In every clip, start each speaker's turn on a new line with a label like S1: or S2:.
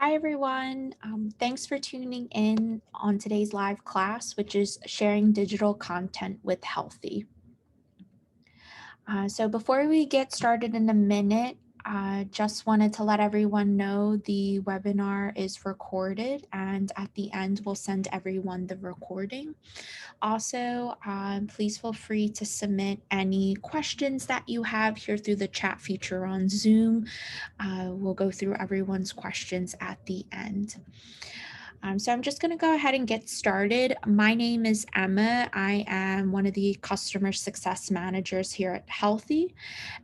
S1: Hi, everyone. Thanks for tuning in on today's live class, which is sharing digital content with Healthy. So before we get started in a minute, I just wanted to let everyone know the webinar is recorded, and at the end, we'll send everyone the recording. Also, please feel free to submit any questions that you have here through the chat feature on Zoom. We'll go through everyone's questions at the end. So I'm just going to go ahead and get started. My name is Emma. I am one of the customer success managers here at Healthy.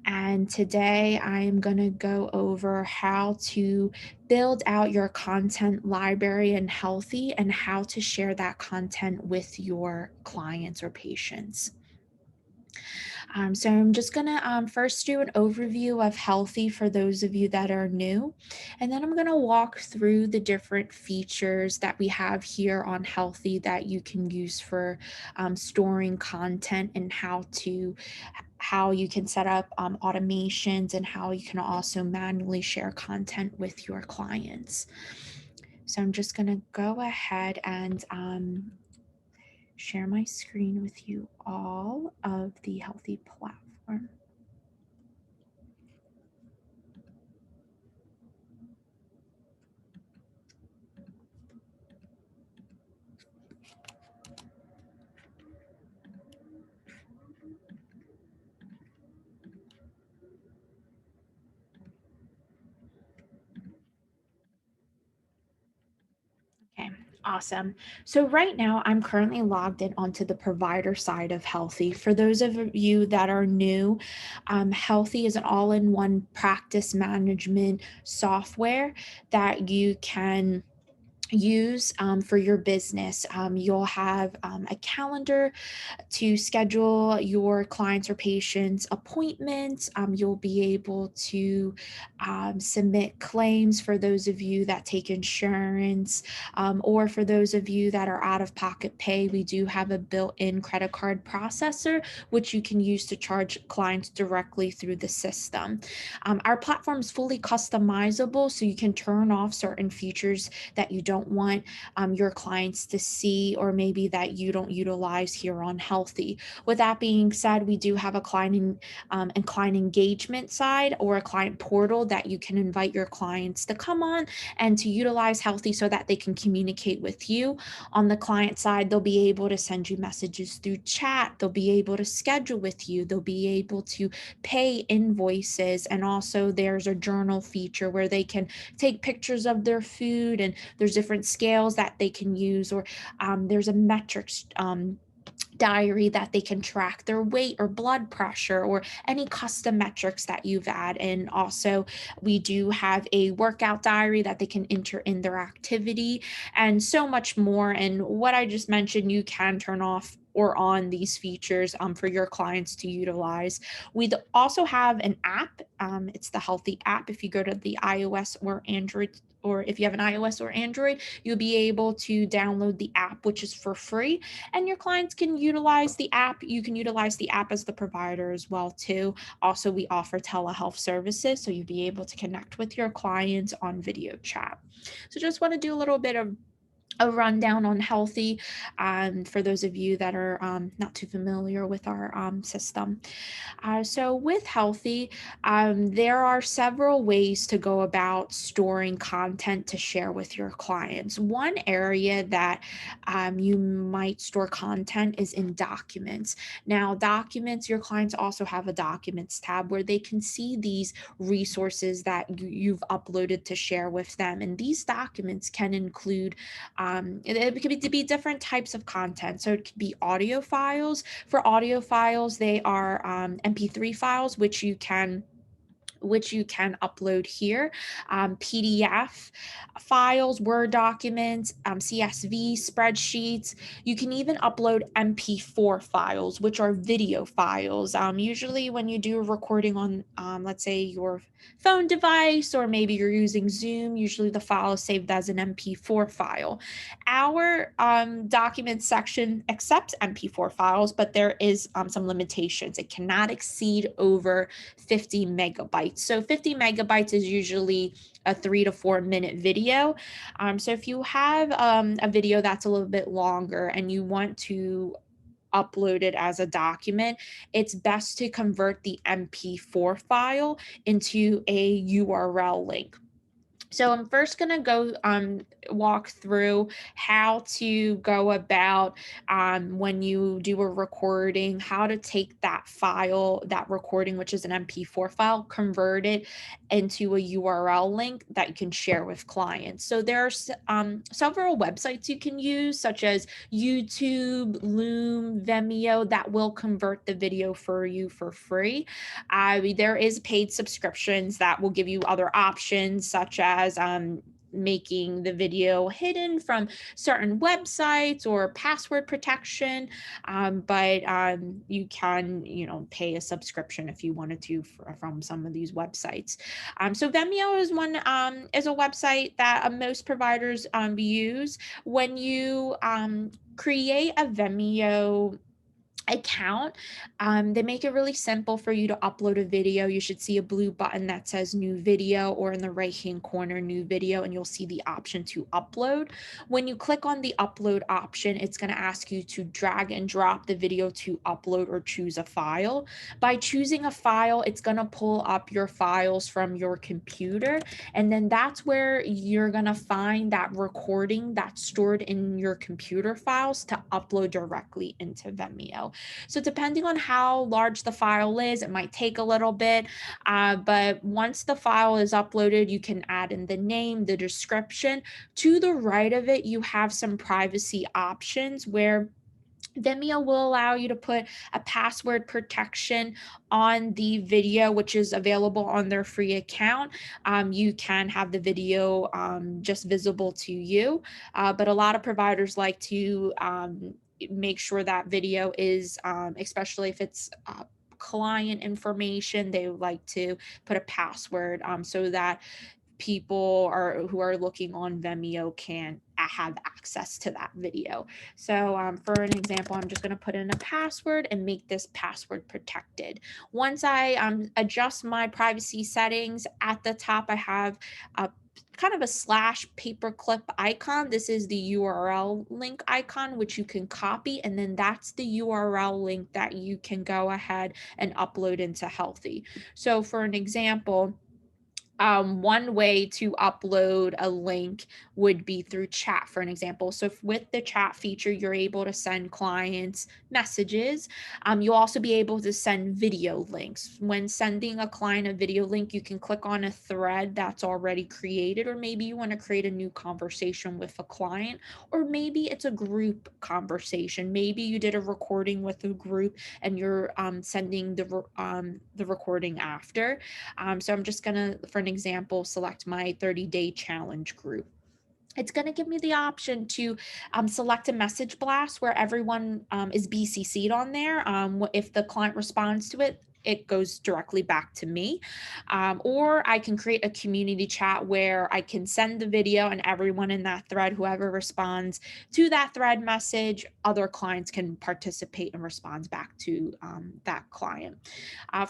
S1: And today I am going to go over how to build out your content library in Healthy and how to share that content with your clients or patients. So I'm just gonna first do an overview of Healthy for those of you that are new, and then I'm gonna walk through the different features that we have here on Healthy that you can use for storing content and how you can set up automations and how you can also manually share content with your clients. So I'm just gonna go ahead and share my screen with you all of the Healthy platform. Okay, awesome. So right now I'm currently logged in onto the provider side of Healthy. For those of you that are new, Healthy is an all-in-one practice management software that you can use for your business. You'll have a calendar to schedule your clients or patients' appointments. You'll be able to submit claims for those of you that take insurance, or for those of you that are out of pocket pay. We do have a built in credit card processor, which you can use to charge clients directly through the system. Our platform is fully customizable, so you can turn off certain features that you don't want your clients to see, or maybe that you don't utilize here on Healthy. With that being said, we do have a client engagement side or a client portal that you can invite your clients to come on and to utilize Healthy so that they can communicate with you. On the client side, they'll be able to send you messages through chat. They'll be able to schedule with you. They'll be able to pay invoices. And also, there's a journal feature where they can take pictures of their food, and there's different scales that they can use, or there's a metrics diary that they can track their weight or blood pressure or any custom metrics that you've added. And also, we do have a workout diary that they can enter in their activity and so much more. And what I just mentioned, you can turn off or on these features for your clients to utilize. We also have an app. It's the Healthy app. If you go to the iOS or Android, or if you have an iOS or Android, you'll be able to download the app, which is for free, and your clients can utilize the app. You can utilize the app as the provider as well too. Also, we offer telehealth services, so you'll be able to connect with your clients on video chat. So just want to do a little bit of a rundown on Healthy, for those of you that are not too familiar with our system. So with Healthy, there are several ways to go about storing content to share with your clients. One area that you might store content is in documents. Now, documents, your clients also have a documents tab where they can see these resources that you've uploaded to share with them. And these documents can include, it could be different types of content. So it could be audio files. For audio files, they are MP3 files, which you can upload here, PDF files, Word documents, CSV spreadsheets. You can even upload MP4 files, which are video files. Usually, when you do a recording on, let's say, your phone device, or maybe you're using Zoom, usually the file is saved as an MP4 file. Our document section accepts MP4 files, but there is some limitations. It cannot exceed over 50 megabytes megabytes. So 50 megabytes is usually a 3 to 4 minute video. So if you have a video that's a little bit longer and you want to upload it as a document, it's best to convert the MP4 file into a URL link. So I'm first going to go walk through how to go about when you do a recording, how to take that file, that recording, which is an MP4 file, convert it into a URL link that you can share with clients. So there's several websites you can use, such as YouTube, Loom, Vimeo, that will convert the video for you for free. There is paid subscriptions that will give you other options, such as making the video hidden from certain websites or password protection. But you can, pay a subscription if you wanted to from some of these websites. So Vimeo is is a website that most providers use. When you create a Vimeo account, they make it really simple for you to upload a video. You should see a blue button that says new video, or in the right hand corner, new video, and you'll see the option to upload. When you click on the upload option, it's going to ask you to drag and drop the video to upload or choose a file. By choosing a file, it's going to pull up your files from your computer, and then that's where you're going to find that recording that's stored in your computer files to upload directly into Vimeo. So depending on how large the file is, it might take a little bit, but once the file is uploaded, you can add in the name, the description. To the right of it, you have some privacy options where Vimeo will allow you to put a password protection on the video, which is available on their free account. You can have the video just visible to you, but a lot of providers like to make sure that video is, especially if it's client information, they like to put a password so that people who are looking on Vimeo can have access to that video. So for an example, I'm just going to put in a password and make this password protected. Once I adjust my privacy settings, at the top I have a kind of a slash paperclip icon. This is the URL link icon, which you can copy, and then that's the URL link that you can go ahead and upload into Healthie. So for an example, one way to upload a link would be through chat, for an example. So if with the chat feature, you're able to send clients messages. You'll also be able to send video links. When sending a client a video link, you can click on a thread that's already created, or maybe you want to create a new conversation with a client, or maybe it's a group conversation. Maybe you did a recording with a group and you're sending the recording after. So I'm just gonna, for an example, select my 30-day challenge group. It's going to give me the option to select a message blast where everyone is BCC'd on there. If the client responds to it, it goes directly back to me. Or I can create a community chat where I can send the video, and everyone in that thread, whoever responds to that thread message, other clients can participate and respond back to that client.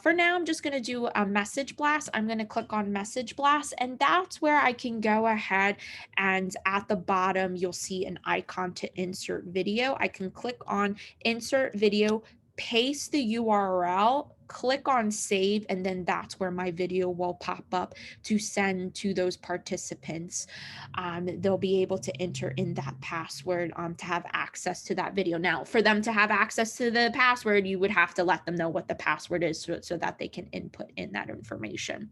S1: For now, I'm just going to do a message blast. I'm going to click on message blast, and that's where I can go ahead, and at the bottom, you'll see an icon to insert video. I can click on insert video, paste the URL, click on save, and then that's where my video will pop up to send to those participants. They'll be able to enter in that password to have access to that video. Now, for them to have access to the password, you would have to let them know what the password is so that they can input in that information.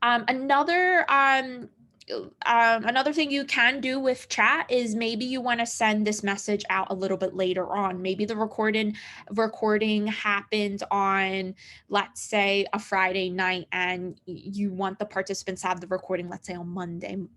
S1: Another thing you can do with chat is maybe you want to send this message out a little bit later on. Maybe the recording happened on, let's say, a Friday night, and you want the participants to have the recording, let's say, on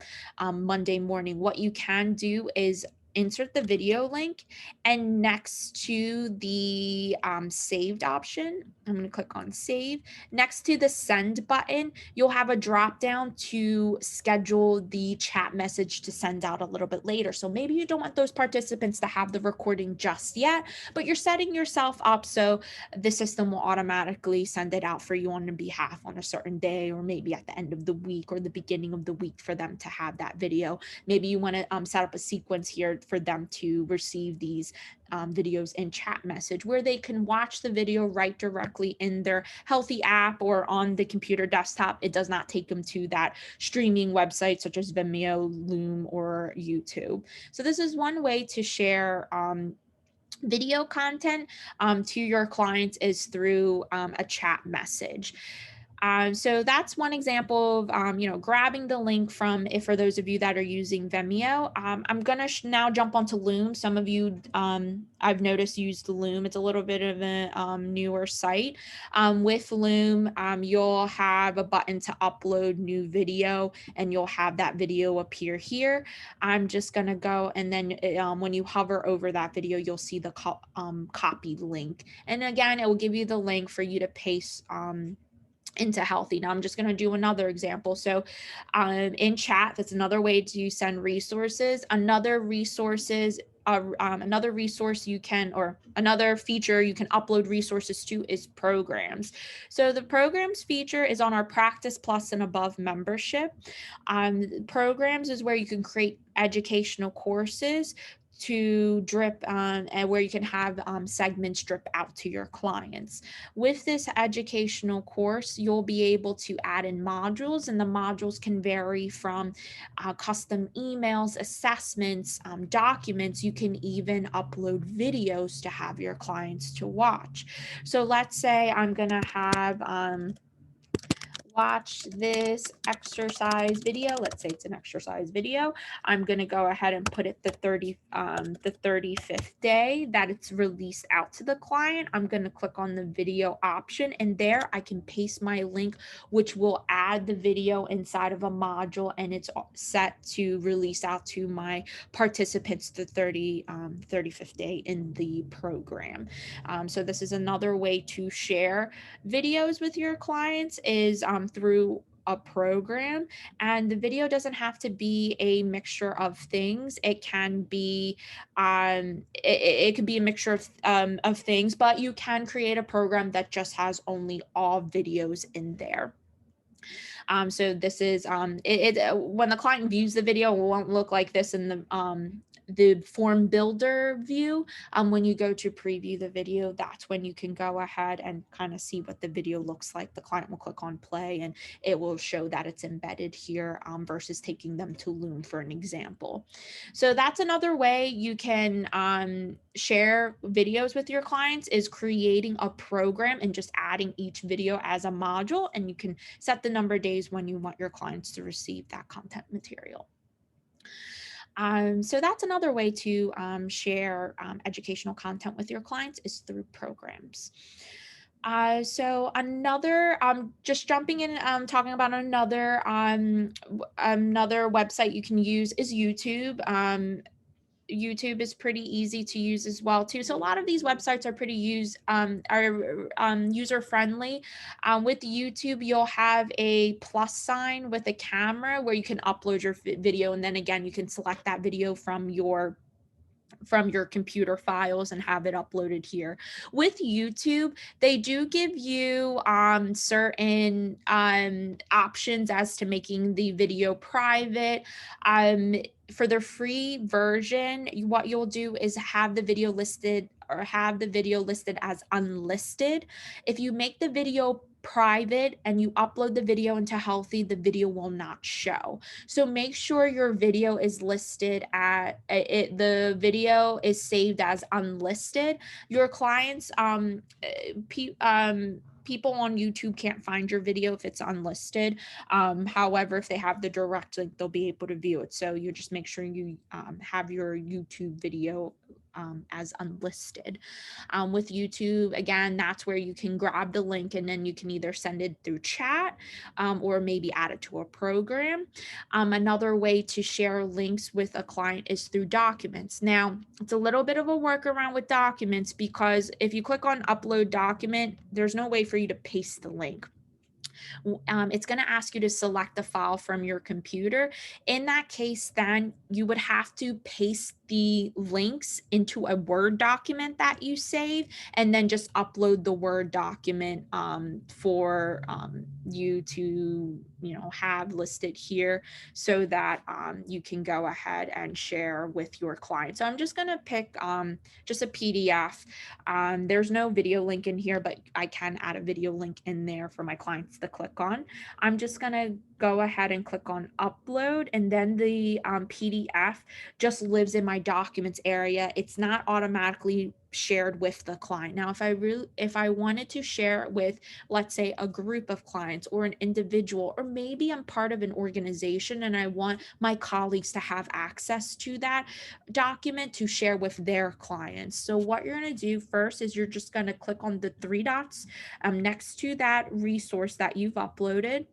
S1: Monday morning. What you can do is insert the video link, and next to the saved option, I'm going to click on save. Next to the send button, you'll have a drop down to schedule the chat message to send out a little bit later. So maybe you don't want those participants to have the recording just yet, but you're setting yourself up so the system will automatically send it out for you on your behalf on a certain day, or maybe at the end of the week or the beginning of the week for them to have that video. Maybe you want to set up a sequence here for them to receive these videos in chat message, where they can watch the video right directly in their Healthie app or on the computer desktop. It does not take them to that streaming website such as Vimeo, Loom, or YouTube. So this is one way to share video content to your clients, is through a chat message. So that's one example of, grabbing the link from, if for those of you that are using Vimeo. I'm going to now jump onto Loom. Some of you, I've noticed, use the Loom. It's a little bit of a newer site. With Loom, you'll have a button to upload new video, and you'll have that video appear here. I'm just going to go, and then when you hover over that video, you'll see the copy link. And again, it will give you the link for you to paste into Healthie. Now I'm just going to do another example. So in chat, that's another way to send resources. Another resource you can, or another feature you can upload resources to, is programs. So the programs feature is on our Practice Plus and above membership. Programs is where you can create educational courses to drip, and where you can have segments drip out to your clients. With this educational course, you'll be able to add in modules, and the modules can vary from custom emails, assessments, documents. You can even upload videos to have your clients to watch. So let's say I'm going to have watch this exercise video. Let's say it's an exercise video. I'm going to go ahead and put it the 35th day that it's released out to the client. I'm going to click on the video option, and there I can paste my link, which will add the video inside of a module, and it's set to release out to my participants the 35th day in the program. So this is another way to share videos with your clients, is through a program. And the video doesn't have to be a mixture of things. It can be it could be a mixture of things, but you can create a program that just has only all videos in there. So this is when the client views the video, it won't look like this in the form builder view. When you go to preview the video, that's when you can go ahead and kind of see what the video looks like. The client will click on play, and it will show that it's embedded here, versus taking them to Loom for an example. So that's another way you can share videos with your clients, is creating a program and just adding each video as a module, and you can set the number of days when you want your clients to receive that content material. So that's another way to share educational content with your clients, is through programs. So another, just jumping in, talking about another website you can use is YouTube. YouTube is pretty easy to use as well too. So a lot of these websites are pretty user friendly. With YouTube, you'll have a plus sign with a camera where you can upload your video, and then again you can select that video from your computer files and have it uploaded here. With YouTube, they do give you certain options as to making the video private. For the free version, what you'll do is have the video listed as unlisted. If you make the video private and you upload the video into Healthie, the video will not show. So make sure your video is listed the video is saved as unlisted. Your clients, people on YouTube can't find your video if it's unlisted. However, if they have the direct link, they'll be able to view it. So you just make sure you have your YouTube video as unlisted. With YouTube, again, that's where you can grab the link and then you can either send it through chat or maybe add it to a program. Another way to share links with a client is through documents. Now, it's a little bit of a workaround with documents because if you click on upload document, there's no way for you to paste the link. It's going to ask you to select the file from your computer. In that case, then you would have to paste the links into a Word document that you save and then just upload the Word document for you to, have listed here so that you can go ahead and share with your client. So I'm just going to pick just a PDF. There's no video link in here, but I can add a video link in there for my clients to click on. I'm just going to go ahead and click on upload, and then the PDF just lives in my documents area. It's not automatically shared with the client. Now, if I wanted to share it with, let's say, a group of clients or an individual, or maybe I'm part of an organization and I want my colleagues to have access to that document to share with their clients. So what you're going to do first is you're just going to click on the three dots next to that resource that you've uploaded.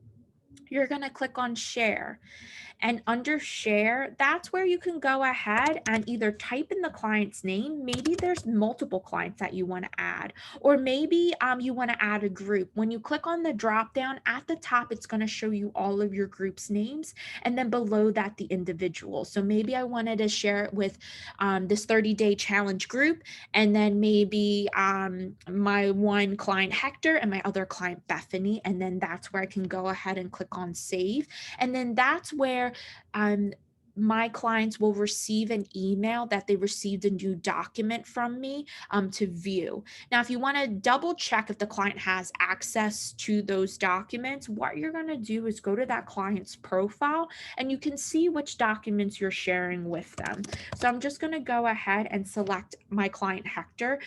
S1: You're going to click on share. And under share, that's where you can go ahead and either type in the client's name. Maybe there's multiple clients that you want to add, or maybe you want to add a group. When you click on the drop down at the top, it's going to show you all of your group's names, and then below that, the individual. So maybe I wanted to share it with this 30-day challenge group, and then maybe my one client, Hector, and my other client, Bethany. And then that's where I can go ahead and click on save. And then that's where my clients will receive an email that they received a new document from me to view. Now, if you want to double check if the client has access to those documents, what you're going to do is go to that client's profile and you can see which documents you're sharing with them. So I'm just going to go ahead and select my client Hector,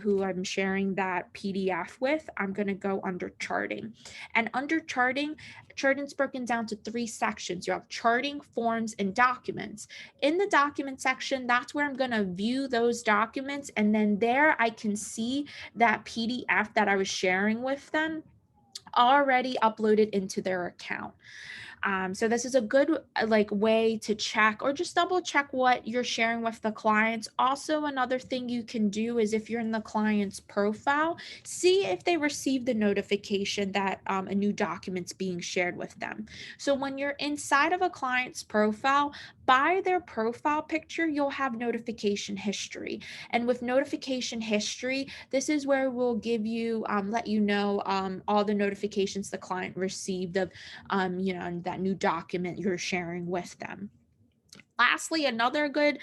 S1: who I'm sharing that PDF with. I'm going to go under charting. And under charting's broken down to three sections. You have charting, forms, and documents. In the document section, that's where I'm going to view those documents. And then there I can see that PDF that I was sharing with them already uploaded into their account. So this is a good way to check or just double check what you're sharing with the clients. Also, another thing you can do is if you're in the client's profile, see if they received the notification that a new document's being shared with them. So when you're inside of a client's profile, by their profile picture, you'll have notification history. And with notification history, this is where we'll give you, let you know all the notifications the client received of, that new document you're sharing with them. Lastly, another good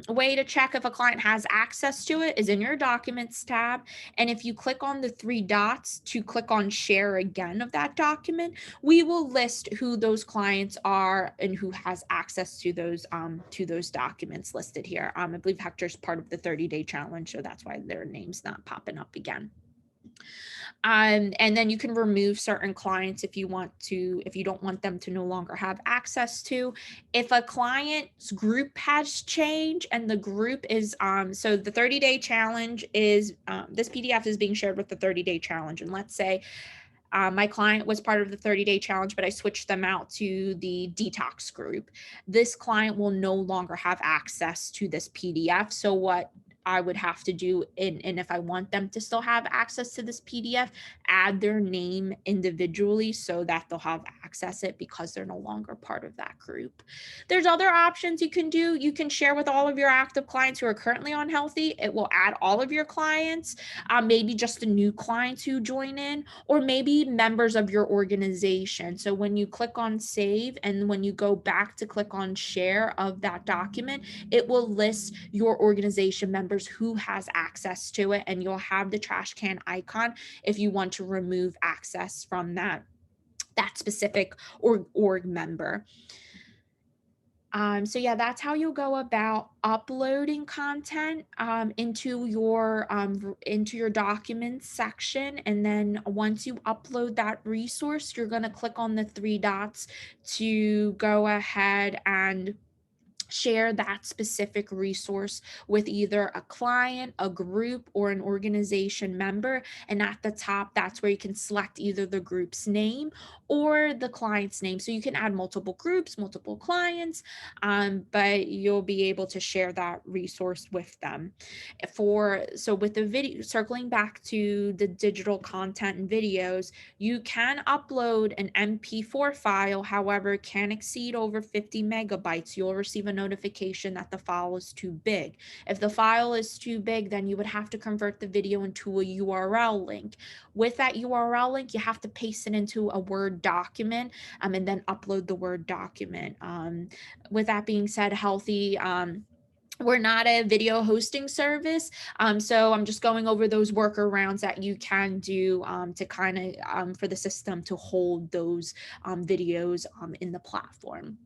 S1: way to check if a client has access to it is in your documents tab. And if you click on the three dots to click on share again of that document, we will list who those clients are and who has access to those documents listed here. I believe Hector's part of the 30-day challenge, so that's why their name's not popping up again. And then you can remove certain clients if you don't want them to no longer have access to. If a client's group has changed and the group is, so the 30-day challenge is, this PDF is being shared with the 30-day challenge. And let's say my client was part of the 30-day challenge, but I switched them out to the detox group. This client will no longer have access to this PDF. So what I would have to do, and if I want them to still have access to this PDF, add their name individually so that they'll have access it because they're no longer part of that group. There's other options you can do. You can share with all of your active clients who are currently on Healthie. It will add all of your clients, maybe just the new clients who join in, or maybe members of your organization. So when you click on save and when you go back to click on share of that document, it will list your organization members who has access to it, and you'll have the trash can icon if you want to remove access from that specific org member. So yeah, that's how you go about uploading content into your documents section. And then once you upload that resource, you're going to click on the three dots to go ahead and share that specific resource with either a client, a group, or an organization member. And at the top, that's where you can select either the group's name or the client's name. So you can add multiple groups, multiple clients, but you'll be able to share that resource with them. So with the video, circling back to the digital content and videos, you can upload an MP4 file, however, it can exceed over 50 megabytes. You'll receive a notification that the file is too big. If the file is too big, then you would have to convert the video into a URL link. With that URL link, you have to paste it into a Word document, and then upload the Word document. With that being said, Healthie, we're not a video hosting service. So I'm just going over those workarounds that you can do to kind of for the system to hold those videos in the platform.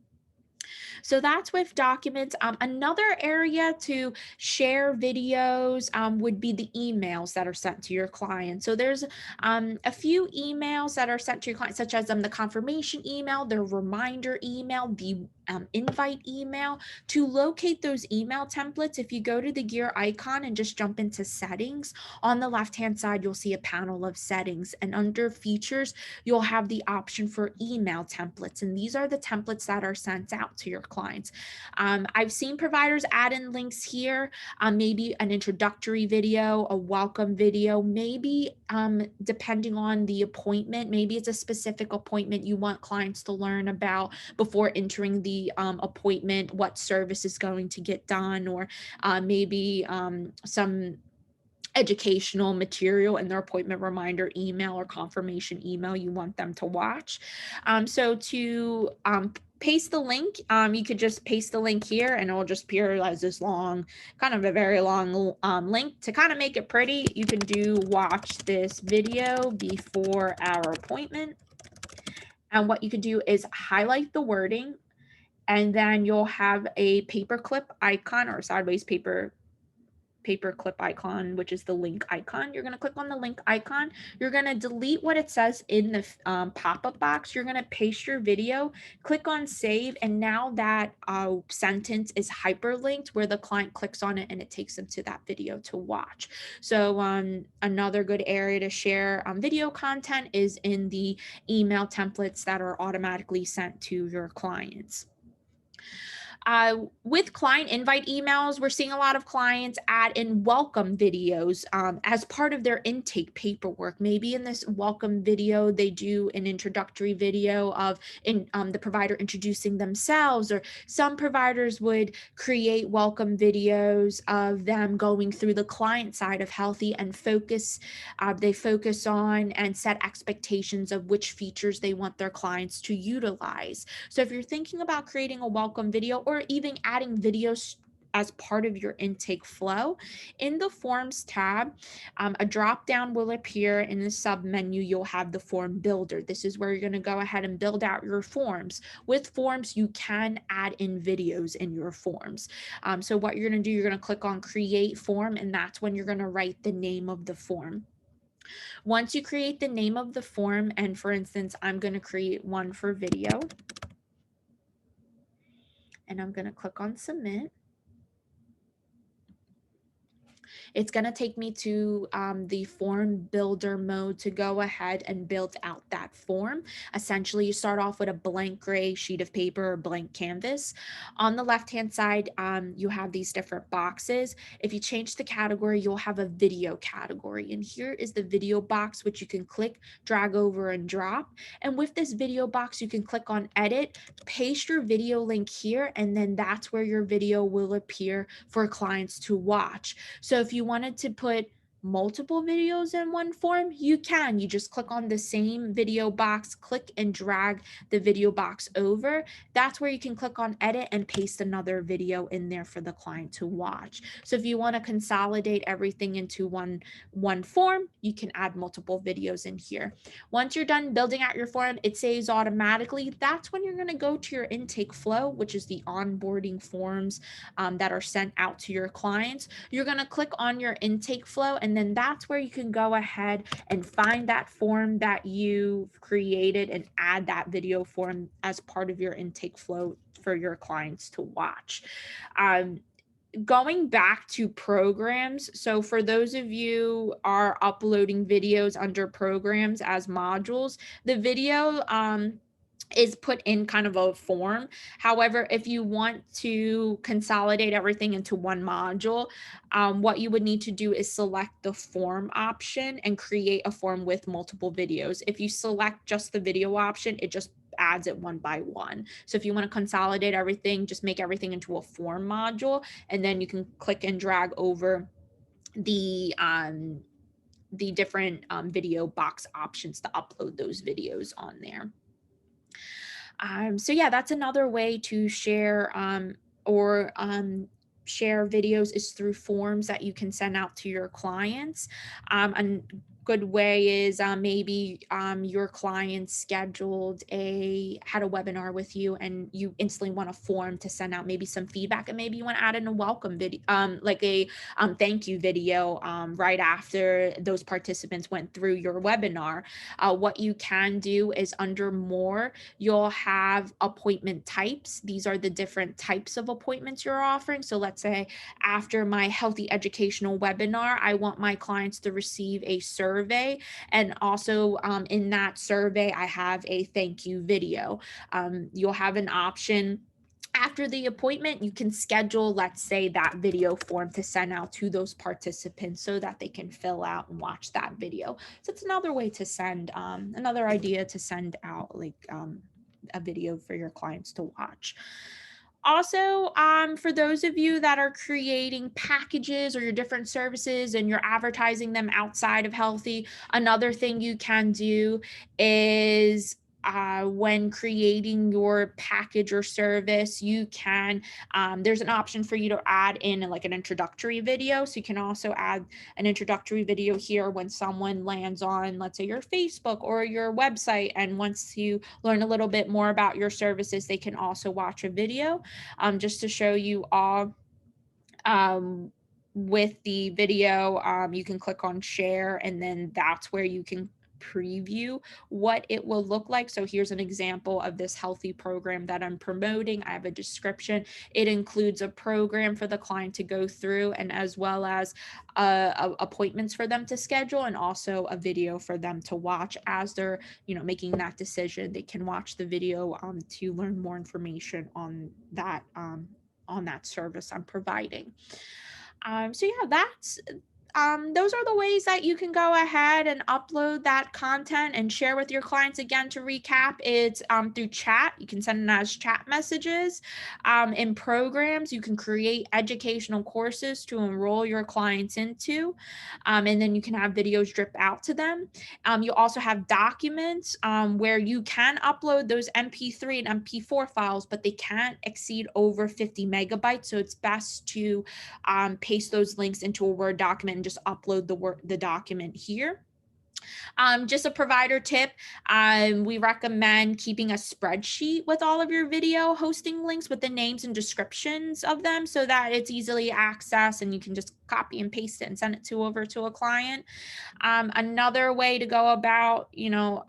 S1: So that's with documents. Another area to share videos would be the emails that are sent to your client. So there's a few emails that are sent to your client, such as the confirmation email, the reminder email, the invite email. To locate those email templates, if you go to the gear icon and just jump into settings, on the left-hand side, you'll see a panel of settings, and under features, you'll have the option for email templates. And these are the templates that are sent out to your clients. I've seen providers add in links here, maybe an introductory video, a welcome video, maybe depending on the appointment, maybe it's a specific appointment you want clients to learn about before entering the appointment, what service is going to get done, or maybe some educational material in their appointment reminder email or confirmation email you want them to watch. So to paste the link, you could just paste the link here and it'll just appear as this long, kind of a very long link. To kind of make it pretty, you can do watch this video before our appointment. And what you could do is highlight the wording, and then you'll have a paperclip icon or sideways paperclip icon, which is the link icon. You're going to click on the link icon. You're going to delete what it says in the pop-up box. You're going to paste your video, click on save, and now that sentence is hyperlinked where the client clicks on it and it takes them to that video to watch. So another good area to share video content is in the email templates that are automatically sent to your clients. With client invite emails, we're seeing a lot of clients add in welcome videos as part of their intake paperwork. Maybe in this welcome video, they do an introductory video of the provider introducing themselves, or some providers would create welcome videos of them going through the client side of Healthie and they focus on and set expectations of which features they want their clients to utilize. So if you're thinking about creating a welcome video or even adding videos as part of your intake flow, in the Forms tab, a drop down will appear. In the sub menu, you'll have the form builder. This is where you're going to go ahead and build out your forms. With forms, you can add in videos in your forms. So what you're going to do, you're going to click on create form, and that's when you're going to write the name of the form. Once you create the name of the form, and for instance, I'm going to create one for video, and I'm going to click on submit. It's going to take me to the form builder mode to go ahead and build out that form. Essentially, you start off with a blank gray sheet of paper or blank canvas. On the left-hand side, you have these different boxes. If you change the category, you'll have a video category. And here is the video box, which you can click, drag over, and drop. And with this video box, you can click on edit, paste your video link here, and then that's where your video will appear for clients to watch. So if you wanted to put multiple videos in one form, you can. You just click on the same video box, click and drag the video box over. That's where you can click on edit and paste another video in there for the client to watch. So if you want to consolidate everything into one form, you can add multiple videos in here. Once you're done building out your form, it saves automatically. That's when you're going to go to your intake flow, which is the onboarding forms that are sent out to your clients. You're going to click on your intake flow, and And then that's where you can go ahead and find that form that you've created and add that video form as part of your intake flow for your clients to watch. Um, Going back to programs, so for those of you are uploading videos under programs as modules, the video is put in kind of a form. However, if you want to consolidate everything into one module, what you would need to do is select the form option and create a form with multiple videos. If you select just the video option, it just adds it one by one. So if you want to consolidate everything, just make everything into a form module, and then you can click and drag over the different video box options to upload those videos on there. So yeah, that's another way to share or share videos is through forms that you can send out to your clients. A good way is maybe your client had a webinar with you and you instantly want a form to send out maybe some feedback, and maybe you want to add in a welcome video, like a thank you video right after those participants went through your webinar. What you can do is under more, you'll have appointment types. These are the different types of appointments you're offering. So let's say after my healthy educational webinar, I want my clients to receive a survey. And also in that survey, I have a thank you video. You'll have an option after the appointment. You can schedule, let's say, that video form to send out to those participants so that they can fill out and watch that video. So it's another way to send, another idea to send out like a video for your clients to watch. Also, for those of you that are creating packages or your different services and you're advertising them outside of Healthy, another thing you can do is when creating your package or service, you can, there's an option for you to add in like an introductory video. So you can also add an introductory video here when someone lands on, let's say, your Facebook or your website and wants to learn a little bit more about your services, they can also watch a video just to show you all. Um, with the video, you can click on share, and then that's where you can preview what it will look like. So here's an example of this Healthy program that I'm promoting. I have a description. It includes a program for the client to go through, and as well as appointments for them to schedule, and also a video for them to watch as they're making that decision. They can watch the video to learn more information on that service I'm providing. So yeah, those are the ways that you can go ahead and upload that content and share with your clients. Again, to recap, it's through chat. You can send it as chat messages. In programs, you can create educational courses to enroll your clients into, and then you can have videos drip out to them. You also have documents where you can upload those MP3 and MP4 files, but they can't exceed over 50 megabytes. So it's best to paste those links into a Word document and just upload the document here. Just a provider tip, we recommend keeping a spreadsheet with all of your video hosting links with the names and descriptions of them so that it's easily accessed and you can just copy and paste it and send it over to a client. Another way to go about,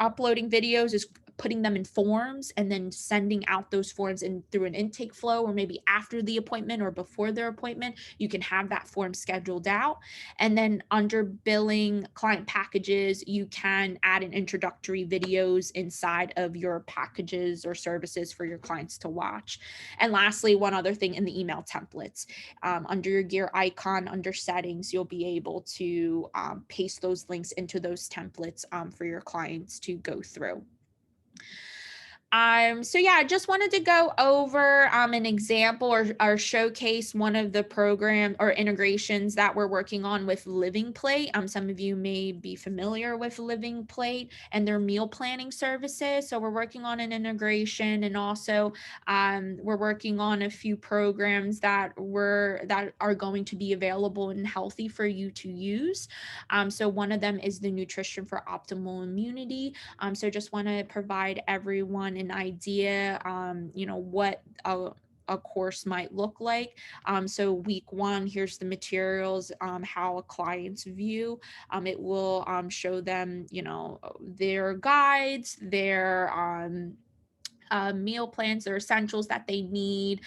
S1: uploading videos is putting them in forms and then sending out those forms in through an intake flow, or maybe after the appointment or before their appointment, you can have that form scheduled out. And then under billing client packages, you can add an introductory videos inside of your packages or services for your clients to watch. And lastly, one other thing in the email templates, under your gear icon, under settings, you'll be able to paste those links into those templates for your clients to go through. So yeah, I just wanted to go over an example or showcase one of the program or integrations that we're working on with Living Plate. Some of you may be familiar with Living Plate and their meal planning services. So we're working on an integration, and also we're working on a few programs that are going to be available and Healthy for you to use. So one of them is the Nutrition for Optimal Immunity. So just want to provide everyone an idea, what a course might look like. So week one, here's the materials, how a client's view. It will show them, their guides, their meal plans, their essentials that they need.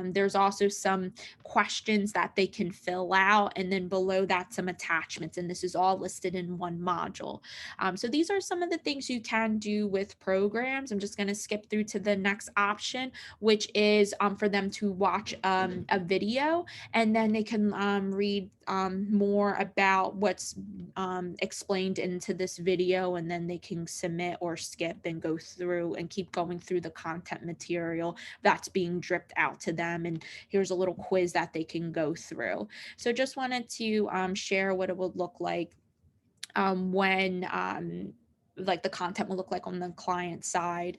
S1: There's also some questions that they can fill out. And then below that, some attachments. And this is all listed in one module. So these are some of the things you can do with programs. I'm just going to skip through to the next option, which is for them to watch a video, and then they can read more about what's explained into this video, and then they can submit or skip and go through and keep going through the content material that's being dripped out to them. And here's a little quiz that they can go through. So just wanted to share what it would look like when like the content will look like on the client side.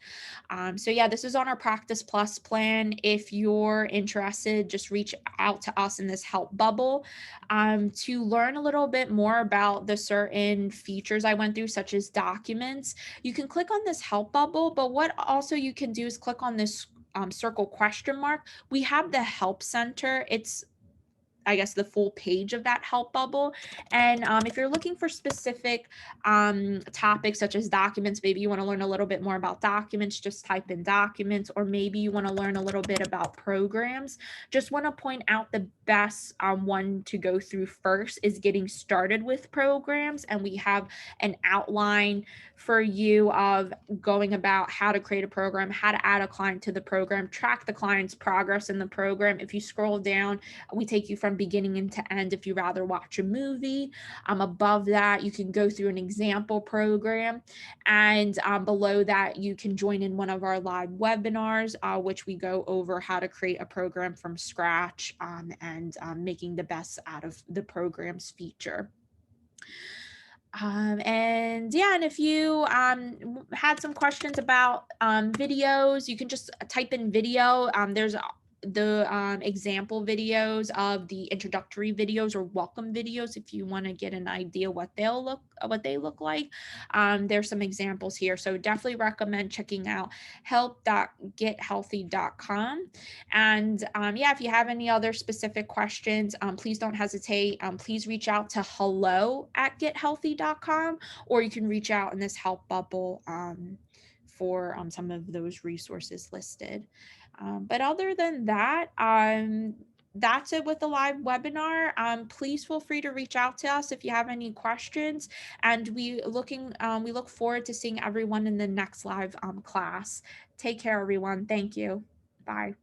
S1: So yeah, this is on our Practice Plus plan. If you're interested, just reach out to us in this help bubble to learn a little bit more about the certain features I went through, such as documents. You can click on this help bubble, but what also you can do is click on this circle question mark. We have the help center. It's, I guess, the full page of that help bubble. And if you're looking for specific topics such as documents, maybe you want to learn a little bit more about documents, just type in documents, or maybe you want to learn a little bit about programs. Just want to point out the best one to go through first is getting started with programs. And we have an outline for you of going about how to create a program, how to add a client to the program, track the client's progress in the program. If you scroll down, we take you from beginning into end if you rather watch a movie. Above that, you can go through an example program. And below that, you can join in one of our live webinars, which we go over how to create a program from scratch and making the best out of the program's feature. And yeah, and if you had some questions about videos, you can just type in video. There's the example videos of the introductory videos or welcome videos if you want to get an idea what they look like. There's some examples here, so definitely recommend checking out help.gethealthy.com. And yeah, if you have any other specific questions, please don't hesitate. Please reach out to hello@gethealthy.com, or you can reach out in this help bubble for some of those resources listed. But other than that, that's it with the live webinar. Please feel free to reach out to us if you have any questions, and we look forward to seeing everyone in the next live class. Take care, everyone. Thank you. Bye.